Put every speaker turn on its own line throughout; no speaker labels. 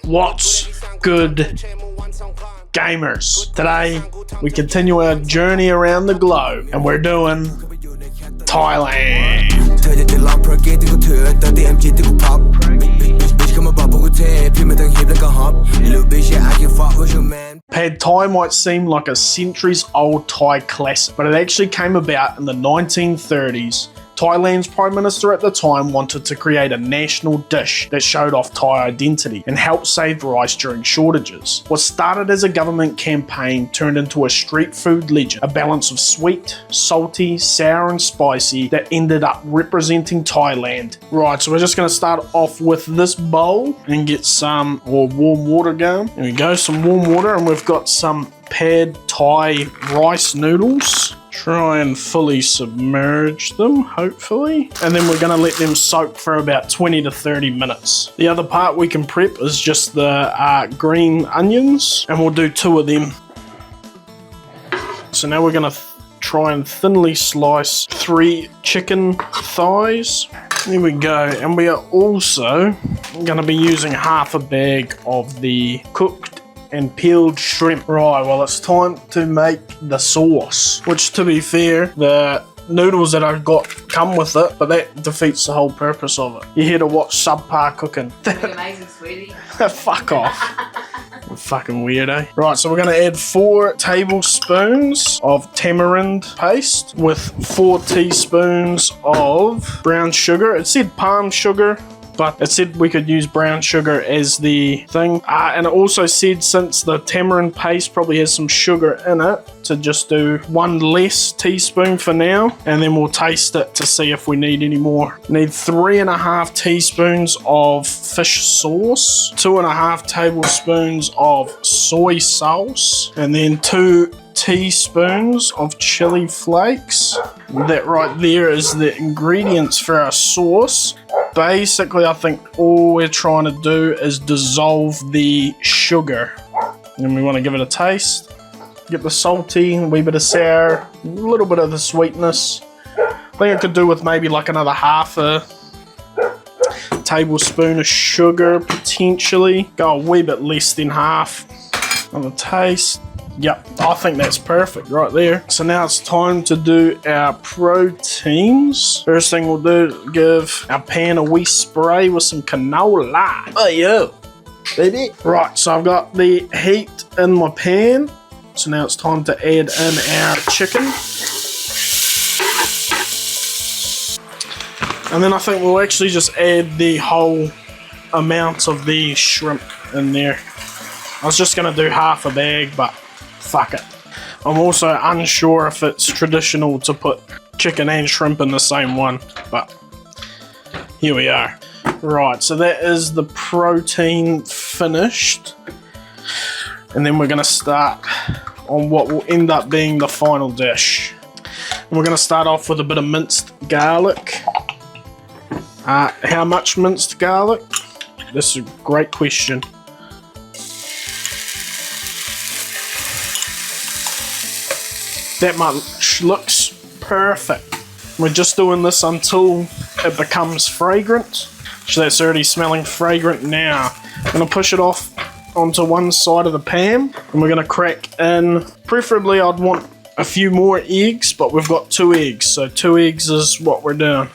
What's good, gamers? Today we continue our journey around the globe and we're doing Thailand. Pad Thai might seem like a centuries-old Thai classic, but it actually came about in the 1930s. Thailand's Prime Minister at the time wanted to create a national dish that showed off Thai identity and helped save rice during shortages. What started as a government campaign turned into a street food legend, a balance of sweet, salty, sour and spicy that ended up representing Thailand. Right, so we're just going to start off with this bowl and get some warm water going. There we go, some warm water, and we've got some Pad Thai rice noodles. Try and fully submerge them, hopefully. And then we're gonna let them soak for about 20 to 30 minutes. The other part we can prep is just the green onions, and we'll do 2 of them. So now we're gonna try and thinly slice 3 chicken thighs. There we go. And we are also gonna be using half a bag of the cooked and peeled shrimp. Right, well it's time to make the sauce, which to be fair, the noodles that I've got come with it, but that defeats the whole purpose of it. You're here to watch subpar cooking.
Amazing, sweetie.
Fuck off. Fucking weirdo. Right, so we're going to add 4 tablespoons of tamarind paste with 4 teaspoons of brown sugar. It said palm sugar, but it said we could use brown sugar as the thing. And it also said since the tamarind paste probably has some sugar in it, to just do 1 less teaspoon for now, and then we'll taste it to see if we need any more. Need 3.5 teaspoons of fish sauce, 2.5 tablespoons of soy sauce, and then 2 teaspoons of chili flakes. That right there is the ingredients for our sauce. Basically, I think all we're trying to do is dissolve the sugar. And we want to give it a taste. Get the salty, a wee bit of sour, a little bit of the sweetness. I think I could do with maybe like another half a tablespoon of sugar, potentially. Go a wee bit less than half on the taste. Yep, I think that's perfect right there. So now it's time to do our proteins. First thing we'll do is give our pan a wee spray with some canola. Oh yeah, baby. Right, so I've got the heat in my pan. So now it's time to add in our chicken. And then I think we'll actually just add the whole amount of the shrimp in there. I was just gonna do half a bag, but fuck it. I'm also unsure if it's traditional to put chicken and shrimp in the same one, but here we are. Right, so that is the protein finished. And then we're gonna start on what will end up being the final dish. And we're gonna start off with a bit of minced garlic. How much minced garlic? This is a great question. That much looks perfect. We're just doing this until it becomes fragrant. So that's already smelling fragrant now. I'm gonna push it off onto one side of the pan, and we're gonna crack in, preferably I'd want a few more eggs, but we've got 2 eggs, so 2 eggs is what we're doing.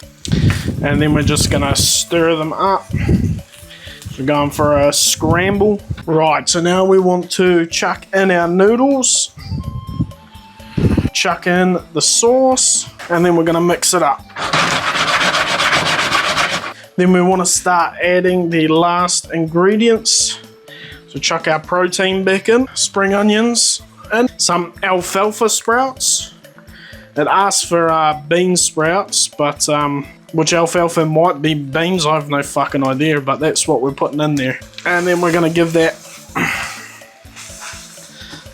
And then we're just gonna stir them up. We're going for a scramble. Right, so now we want to chuck in our noodles, chuck in the sauce, and then we're gonna mix it up. Then we want to start adding the last ingredients. So chuck our protein back in, spring onions, and some alfalfa sprouts. It asks for bean sprouts, but which alfalfa might be beans, I have no fucking idea, but that's what we're putting in there. And then we're gonna give that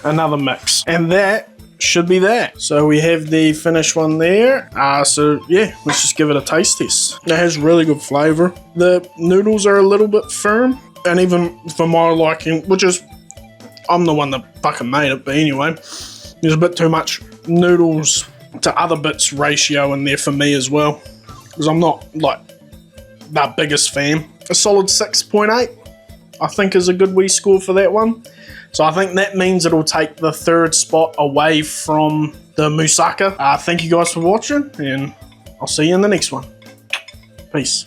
another mix. And that should be that. So we have the finished one there. So yeah, let's just give it a taste test. It has really good flavor. The noodles are a little bit firm, and even for my liking, which is, I'm the one that fucking made it, but anyway, there's a bit too much noodles to other bits ratio in there for me as well, because I'm not like that biggest fan. A solid 6.8 I think is a good wee score for that one. So I think that means it'll take the 3rd spot away from the moussaka. Thank you guys for watching, and I'll see you in the next one. Peace.